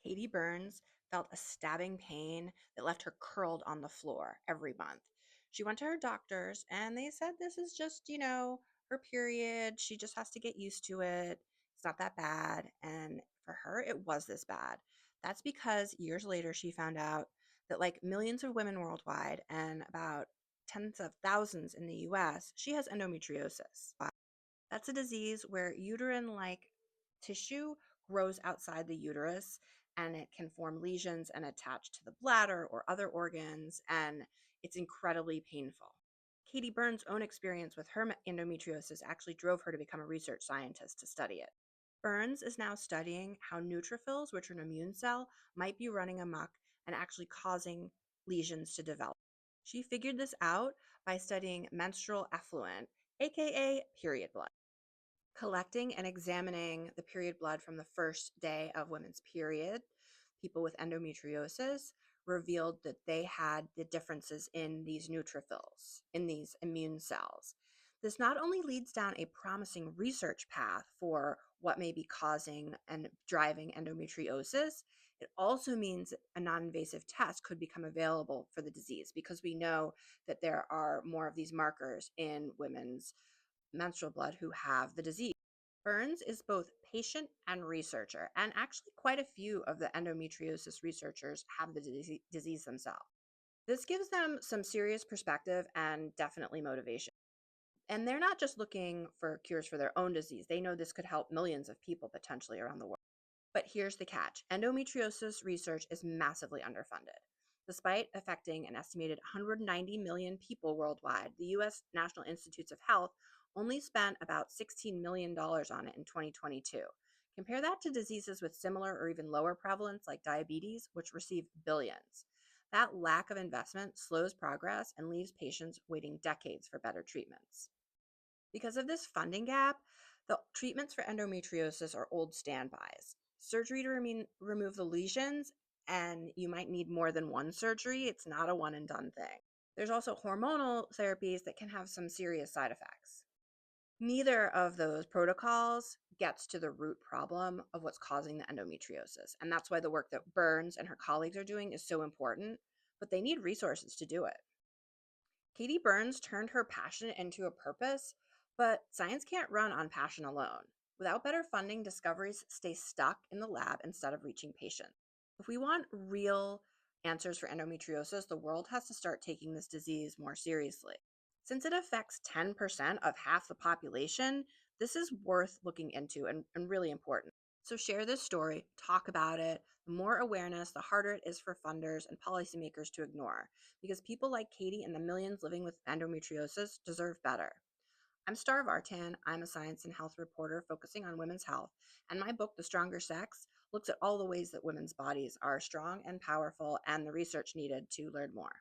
Katie Burns felt a stabbing pain that left her curled on the floor every month. She went to her doctors and they said this is just, her period. She just has to get used to it. It's not that bad. And for her, it was this bad. That's because years later, she found out that, like millions of women worldwide and about tens of thousands in the US, she has endometriosis. That's a disease where uterine like tissue grows outside the uterus and it can form lesions and attach to the bladder or other organs, and it's incredibly painful. Katie Burns' own experience with her endometriosis actually drove her to become a research scientist to study it. Burns is now studying how neutrophils, which are an immune cell, might be running amok and actually causing lesions to develop. She figured this out by studying menstrual effluent, aka period blood. Collecting and examining the period blood from the first day of women's period, people with endometriosis revealed that they had the differences in these neutrophils, in these immune cells. This not only leads down a promising research path for what may be causing and driving endometriosis, it also means a non invasive test could become available for the disease because we know that there are more of these markers in women's menstrual blood who have the disease. Burns is both patient and researcher, and actually, quite a few of the endometriosis researchers have the disease themselves. This gives them some serious perspective and definitely motivation. And they're not just looking for cures for their own disease, they know this could help millions of people potentially around the world. But here's the catch: endometriosis research is massively underfunded. Despite affecting an estimated 190 million people worldwide, the US National Institutes of Health only spent about $16 million on it in 2022. Compare that to diseases with similar or even lower prevalence like diabetes, which receive billions. That lack of investment slows progress and leaves patients waiting decades for better treatments. Because of this funding gap, the treatments for endometriosis are old standbys. Surgery to remove the lesions, and you might need more than one surgery. It's not a one and done thing. There's also hormonal therapies that can have some serious side effects. Neither of those protocols gets to the root problem of what's causing the endometriosis. And that's why the work that Burns and her colleagues are doing is so important, but they need resources to do it. Katie Burns turned her passion into a purpose, but science can't run on passion alone. Without better funding, discoveries stay stuck in the lab instead of reaching patients. If we want real answers for endometriosis, the world has to start taking this disease more seriously. Since it affects 10% of half the population, this is worth looking into and really important. So share this story, talk about it. The more awareness, the harder it is for funders and policymakers to ignore, because people like Katie and the millions living with endometriosis deserve better. I'm Star Vartan. I'm a science and health reporter focusing on women's health, and my book, The Stronger Sex, looks at all the ways that women's bodies are strong and powerful and the research needed to learn more.